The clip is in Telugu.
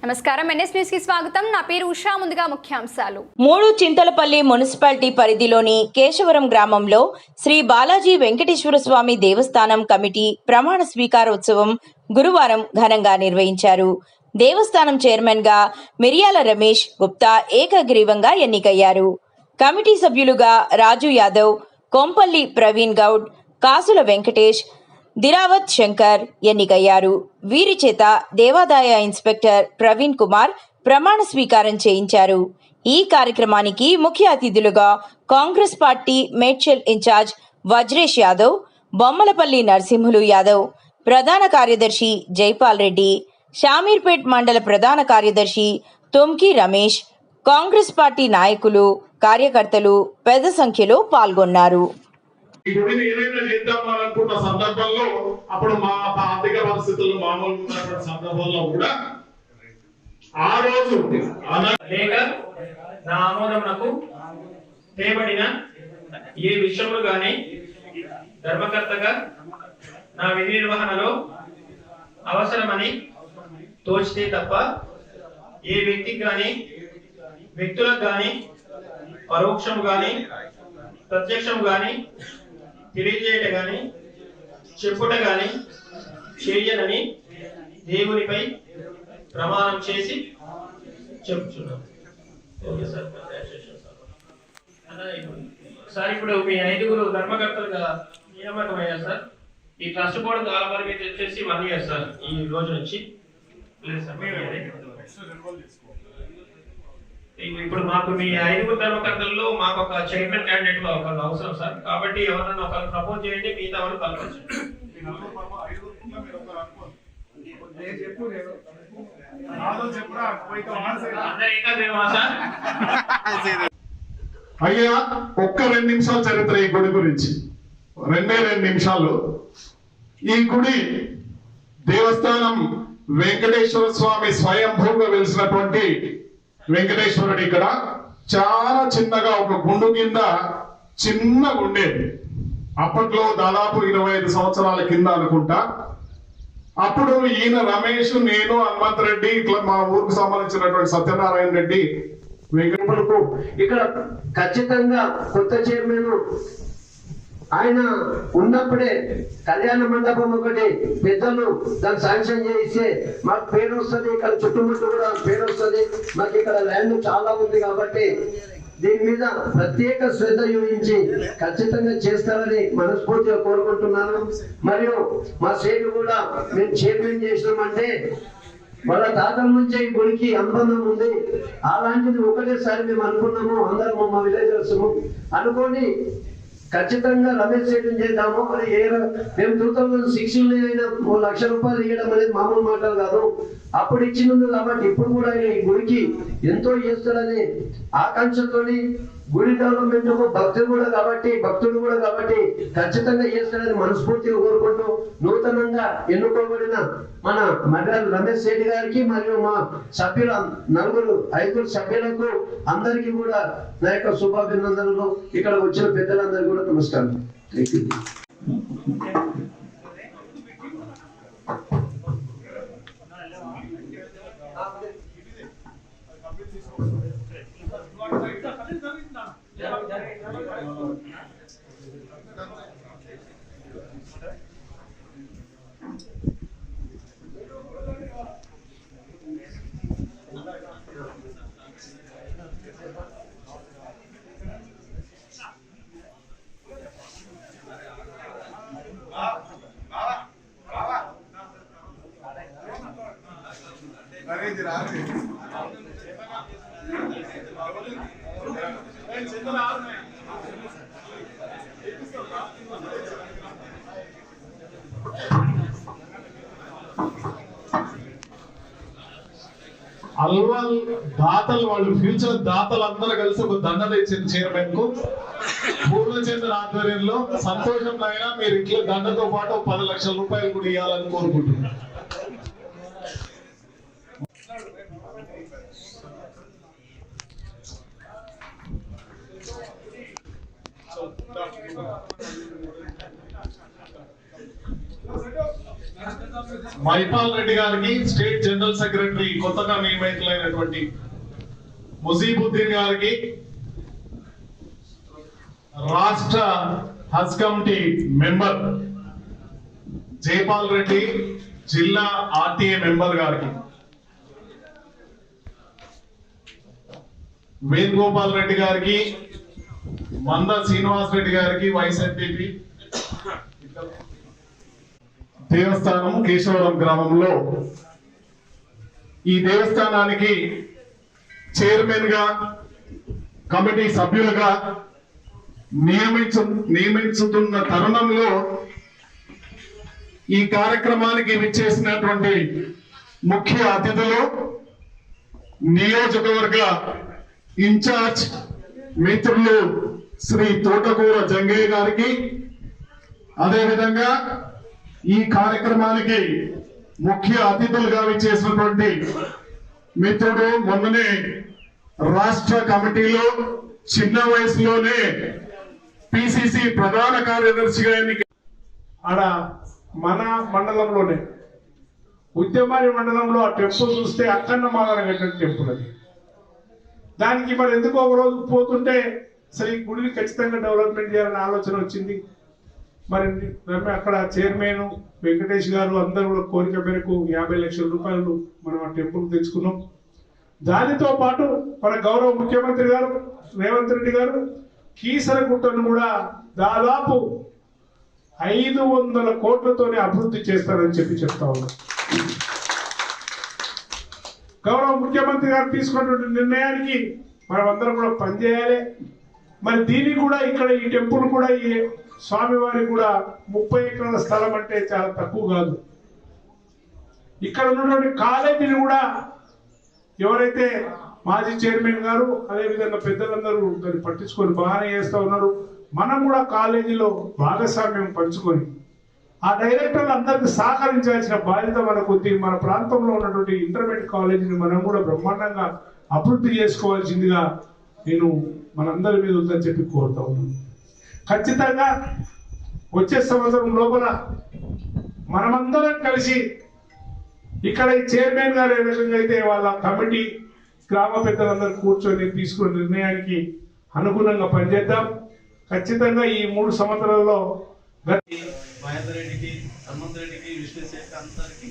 నమస్కారం ఎన్ఎస్ న్యూస్ కి స్వాగతం. నా పేరు ఉషా. ముందుగా ముఖ్యాంశాలు. 3 చింతలపల్లి మున్సిపాలిటీ పరిధిలోని కేశవరం గ్రామంలో శ్రీ బాలాజీ వెంకటేశ్వర స్వామి దేవస్థానం కమిటీ ప్రమాణ స్వీకారోత్సవం గురువారం ఘనంగా నిర్వహించారు. దేవస్థానం చైర్మన్ గా మిర్యాల రమేష్ గుప్తా ఏకగ్రీవంగా ఎన్నికయ్యారు. కమిటీ సభ్యులుగా రాజు యాదవ్, కొంపల్లి ప్రవీణ్ గౌడ్, కాసుల వెంకటేష్, దిరావత్ శంకర్ ఎన్నికయ్యారు. వీరి చేత దేవాదాయ ఇన్స్పెక్టర్ ప్రవీణ్ కుమార్ ప్రమాణ స్వీకారం చేయించారు. ఈ కార్యక్రమానికి ముఖ్య అతిథులుగా కాంగ్రెస్ పార్టీ మేడ్చల్ ఇన్ఛార్జ్ వజ్రేష్ యాదవ్, బొమ్మలపల్లి నరసింహులు యాదవ్, ప్రధాన కార్యదర్శి జైపాల్ రెడ్డి, షామీర్పేట్ మండల ప్రధాన కార్యదర్శి తొమ్కి రమేష్, కాంగ్రెస్ పార్టీ నాయకులు, కార్యకర్తలు పెద్ద సంఖ్యలో పాల్గొన్నారు. ఈ గుడిని ఏదైనా చేద్దామనుకున్న సందర్భంలో అప్పుడు మా ఆర్థిక పరిస్థితులు మామూలుగా ఉన్నటువంటి సందర్భంలో కూడా ఆ రోజు లేక నా ఆమోదమునకు తేబడిన ఏ విషయములు గాని ధర్మకర్తగా నా విధి నిర్వహణలో అవసరమని తోచితే తప్ప ఏ వ్యక్తికి గాని వ్యక్తులకు గాని పరోక్షము గాని ప్రత్యక్షము గాని తెలియజేయట గాని చెప్పుట గాని చేయనని దేవునిపై ప్రమాణం చేసి చెప్పుచున్నాం. సార్ ఇప్పుడు మీ 5గురు ధర్మకర్తలుగా నియామకమయ్యారు సార్. ఈ ట్రస్ట్ బోర్డు కాల పరిమితి వచ్చేసి 1 year సార్. ఈ రోజు నుంచి లేదు సార్. ఇప్పుడు మాకు మీ 5గురు ధర్మకర్తల్లో మాకు ఒక చైర్మన్ క్యాండిడేట్ ఒకరు అవసరం సార్. కాబట్టి ఎవరన్నా ఒకరు ప్రపోజ్ చేయండి, మిగతా వాళ్ళు కలపచ్చు. అయ్యా ఒక్క 2 నిమిషాల చరిత్ర ఈ గుడి గురించి. 2 నిమిషాలు. ఈ గుడి దేవస్థానం వెంకటేశ్వర స్వామి స్వయంభూగా వెలిసినటువంటి వెంకటేశ్వరుడు ఇక్కడ చాలా చిన్నగా ఒక గుండు కింద చిన్నగా ఉండేది. అప్పట్లో దాదాపు 25 సంవత్సరాల కింద అనుకుంటా. అప్పుడు ఈయన రమేష్, నేను, హనుమంత్ రెడ్డి, ఇట్లా మా ఊరికి సంబంధించినటువంటి సత్యనారాయణ రెడ్డి వెంకటకు ఇక్కడ ఖచ్చితంగా కొత్త చైర్మన్ ఆయన ఉన్నప్పుడే కళ్యాణ మండపం ఒకటి పెద్దలు దాన్ని శాంక్షన్ చేయిస్తే మాకు పేరు వస్తుంది, ఇక్కడ చుట్టుముట్టు కూడా పేరు వస్తుంది. మాకు ఇక్కడ ల్యాండ్ చాలా ఉంది కాబట్టి దీని మీద ప్రత్యేక శ్రద్ధ చూపించి ఖచ్చితంగా చేస్తారని మనస్ఫూర్తిగా కోరుకుంటున్నాను. మరియు మా సేటు కూడా మేము చైర్మన్ చేసినామంటే వాళ్ళ తాతల నుంచే ఈ గుడికి అనుబంధం ఉంది. అలాంటిది ఒకటేసారి మేము అనుకున్నాము, అందరం మా విలేజర్స్ అనుకొని ఖచ్చితంగా రమేష్ సేటు చేద్దాము. మరి మేము 2016 అయినా 1 లక్ష రూపాయలు ఇవ్వడం అనేది మామూలు మాటలు కాదు. అప్పుడు ఇచ్చినందు కాబట్టి ఇప్పుడు కూడా ఆయన ఈ గుడికి ఎంతో చేస్తాడని ఆకాంక్షతోని గుడి డెవలప్మెంట్ భక్తుడు కూడా కాబట్టి ఖచ్చితంగా చేస్తాడని మనస్ఫూర్తిగా కోరుకుంటూ నూతనంగా ఎన్నుకోబడిన మన మండల రమేష్ రెడ్డి గారికి మరియు మా సభ్యుల 5 సభ్యులకు అందరికీ కూడా నా యొక్క శుభాభినందనలు. ఇక్కడ వచ్చిన పెద్దలందరికీ కూడా నమస్కారం. Thank you. అల్వాల్ దాతలు, వాళ్ళు ఫ్యూచర్ దాతలు అందరూ కలిసి ఒక దండ తెచ్చింది చైర్మన్ కు. పూర్ణచంద్ర ఆధ్వర్యంలో సంతోషం అయినా మీరు ఇట్లా దండతో పాటు 10 లక్షల రూపాయలు కూడా ఇవ్వాలని కోరుకుంటున్నాను. మైపాల్ రెడ్డి గారికి, స్టేట్ జనరల్ సెక్రటరీ కొత్తగా నియమితులైనటువంటి ముజీబుద్దీన్ గారికి, రాష్ట్ర హజ్ కమిటీ మెంబర్ జైపాల్ రెడ్డి, జిల్లా ఆర్టీఏ మెంబర్ గారికి, వేణుగోపాల్ రెడ్డి గారికి, మంద శ్రీనివాస్ రెడ్డి గారికి, వైస్ ఎంపీపీ, దేవస్థానం కేశవరం గ్రామంలో ఈ దేవస్థానానికి చైర్మన్ గా, కమిటీ సభ్యులుగా నియమించుతున్న తరుణంలో ఈ కార్యక్రమానికి విచ్చేసినటువంటి ముఖ్య అతిథులు, నియోజకవర్గ ఇన్ఛార్జ్ మిత్రులు శ్రీ తోటకూర జంగయ్య గారికి, అదేవిధంగా ఈ కార్యక్రమానికి ముఖ్య అతిథులుగా విచ్చేసినటువంటి మిత్రుడు, మొన్ననే రాష్ట్ర కమిటీలో చిన్న వయసులోనే పిసిసి ప్రధాన కార్యదర్శిగా ఎన్నిక ఆడ మన మండలంలోనే ఉద్యమారి మండలంలో ఆ టెంపుల్ చూస్తే అక్కన్న మాదన కట్టిన టెంపుల్ అది. దానికి మరి ఎందుకో ఒక రోజు పోతుంటే అసలు ఈ గుడిని ఖచ్చితంగా డెవలప్మెంట్ చేయాలనే ఆలోచన వచ్చింది. మరి అక్కడ చైర్మన్ వెంకటేష్ గారు అందరూ కూడా కోరిక మేరకు 50 లక్షల రూపాయలు మనం ఆ టెంపుల్ తెచ్చుకున్నాం. దానితో పాటు మన గౌరవ ముఖ్యమంత్రి గారు రేవంత్ రెడ్డి గారు కీసరగుట్టను కూడా దాదాపు 500 కోట్లతోనే అభివృద్ధి చేస్తారని చెప్తా ఉన్నారు. గౌరవ ముఖ్యమంత్రి గారు తీసుకున్నటువంటి నిర్ణయానికి మనం అందరం కూడా పనిచేయాలి. మరి దీనికి కూడా ఇక్కడ ఈ టెంపుల్ కూడా ఈ స్వామివారికి కూడా 30 ఎకరాల స్థలం అంటే చాలా తక్కువ కాదు. ఇక్కడ ఉన్నటువంటి కాలేజీని కూడా ఎవరైతే మాజీ చైర్మన్ గారు అదేవిధంగా పెద్దలందరూ దాన్ని పట్టించుకొని బాగానే చేస్తూ ఉన్నారు. మనం కూడా కాలేజీలో భాగస్వామ్యం పంచుకొని ఆ డైరెక్టర్లు అందరికీ సహకరించాల్సిన బాధ్యత మనకు ఉంది. మన ప్రాంతంలో ఉన్నటువంటి ఇంటర్మీడియట్ కాలేజీని మనం కూడా బ్రహ్మాండంగా అభివృద్ధి చేసుకోవాల్సిందిగా నేను మనందరి మీద ఉందని చెప్పి కోరుతా ఉన్నాను. ఖచ్చితంగా వచ్చే సంవత్సరం లోపల మనమందరం కలిసి ఇక్కడ ఈ చైర్మన్ గారు ఏ విధంగా అయితే వాళ్ళ కమిటీ గ్రామ పెద్దలందరూ కూర్చొని తీసుకున్న నిర్ణయానికి అనుగుణంగా పనిచేద్దాం. ఖచ్చితంగా ఈ 3 సంవత్సరాల్లో మహేందర్ రెడ్డికి, హనుమంత్ రెడ్డికి, విష్ణు శేఖర్ అందరికి